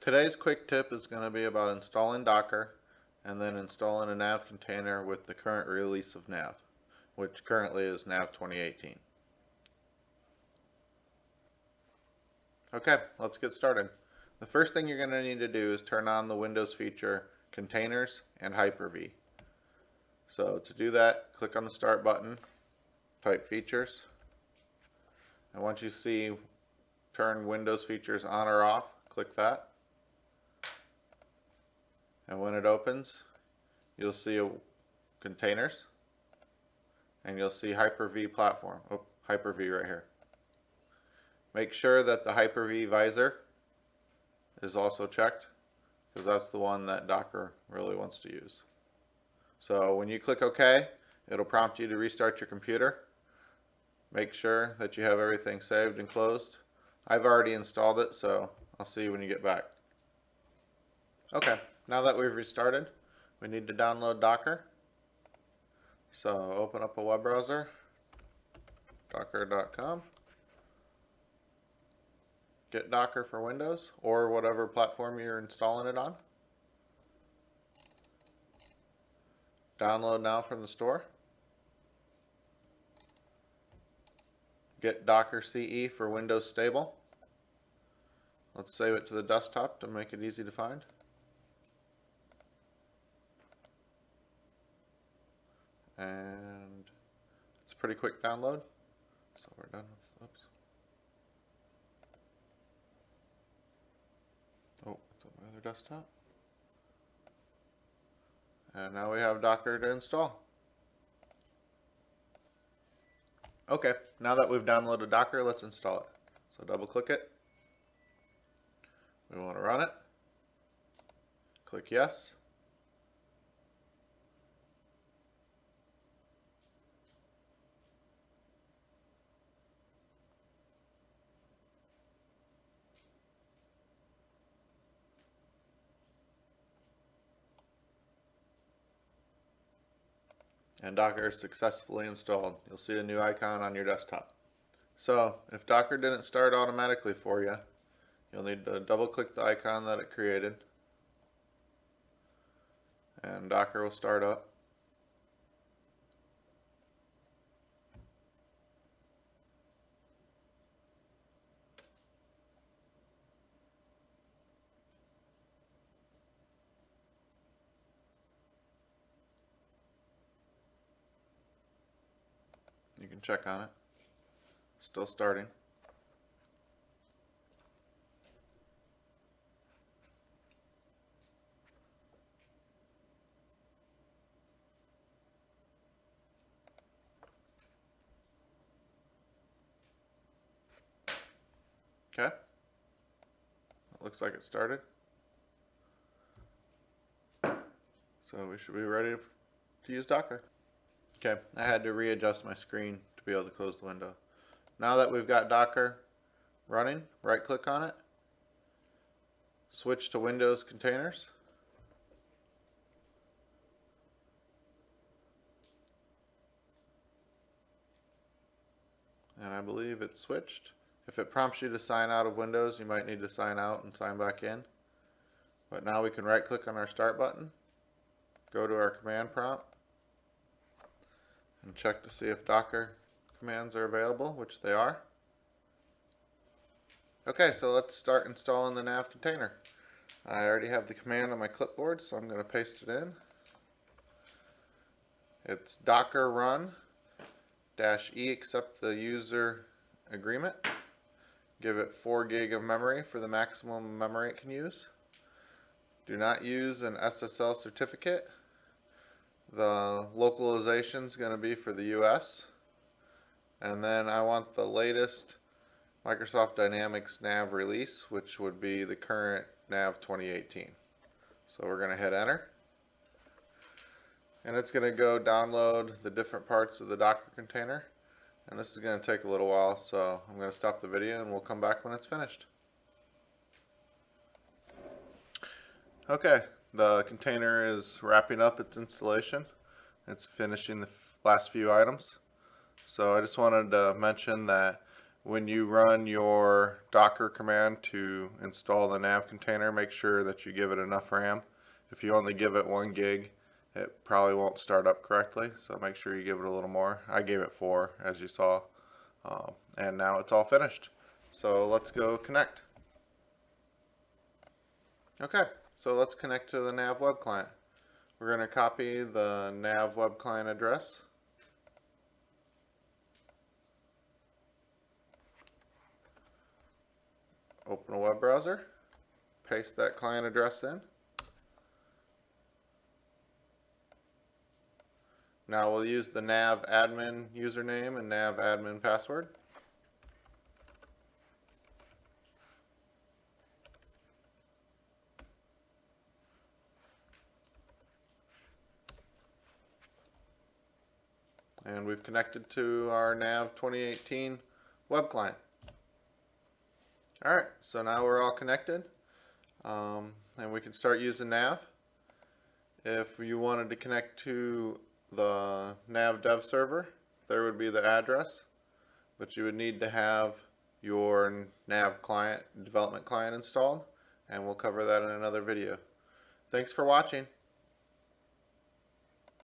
Today's quick tip is going to be about installing Docker and then installing a NAV container with the current release of NAV, which currently is NAV 2018. Okay, let's get started. The first thing you're going to need to do is turn on the Windows feature Containers and Hyper-V. So to do that, click on the Start button, type Features, and once you see Turn Windows Features on or off, click that. And when it opens, you'll see Containers, and you'll see Hyper-V Platform. Oh, Hyper-V right here. Make sure that the Hyper-V visor is also checked, because that's the one that Docker really wants to use. So when you click OK, it'll prompt you to restart your computer. Make sure that you have everything saved and closed. I've already installed it, so I'll see you when you get back. Okay, now that we've restarted, we need to download Docker. So open up a web browser, docker.com. Get Docker for Windows or whatever platform you're installing it on. Download now from the store. Get Docker CE for Windows Stable. Let's save it to the desktop to make it easy to find. And it's a pretty quick download. So we're done with, oops. Oh, it's on my other desktop. And now we have Docker to install. Okay, now that we've downloaded Docker, let's install it. So double click it. We want to run it. Click yes. And Docker is successfully installed. You'll see a new icon on your desktop. So if Docker didn't start automatically for you, you'll need to double click the icon that it created, and Docker will start up. You can check on it. Still starting. Okay. It looks like it started. So we should be ready to use Docker. Okay, I had to readjust my screen to be able to close the window. Now that we've got Docker running, right click on it, switch to Windows Containers, and I believe it's switched. If it prompts you to sign out of Windows, you might need to sign out and sign back in. But now we can right click on our Start button, go to our command prompt, and check to see if Docker commands are available, which they are. Okay, so let's start installing the NAV container. I already have the command on my clipboard, so I'm going to paste it in. It's docker run -e accept the user agreement. Give it 4 gig of memory for the maximum memory it can use. Do not use an SSL certificate. The localization is going to be for the US. And then I want the latest Microsoft Dynamics NAV release, which would be the current NAV 2018. So we're going to hit enter. And it's going to go download the different parts of the Docker container. And this is going to take a little while, so I'm going to stop the video and we'll come back when it's finished. Okay, the container is wrapping up its installation. It's finishing the last few items. So I just wanted to mention that when you run your Docker command to install the NAV container, make sure that you give it enough RAM. If you only give it 1 gig, it probably won't start up correctly, so make sure you give it a little more. I gave it 4, as you saw, and now it's all finished. So let's go connect. Okay, so let's connect to the NAV web client. We're going to copy the NAV web client address. Open a web browser, paste that client address in. Now we'll use the NAV admin username and NAV admin password. And we've connected to our NAV 2018 web client. Alright, so now we're all connected, and we can start using NAV. If you wanted to connect to the NAV dev server, there would be the address, but you would need to have your NAV client, development client installed, and we'll cover that in another video. Thanks for watching.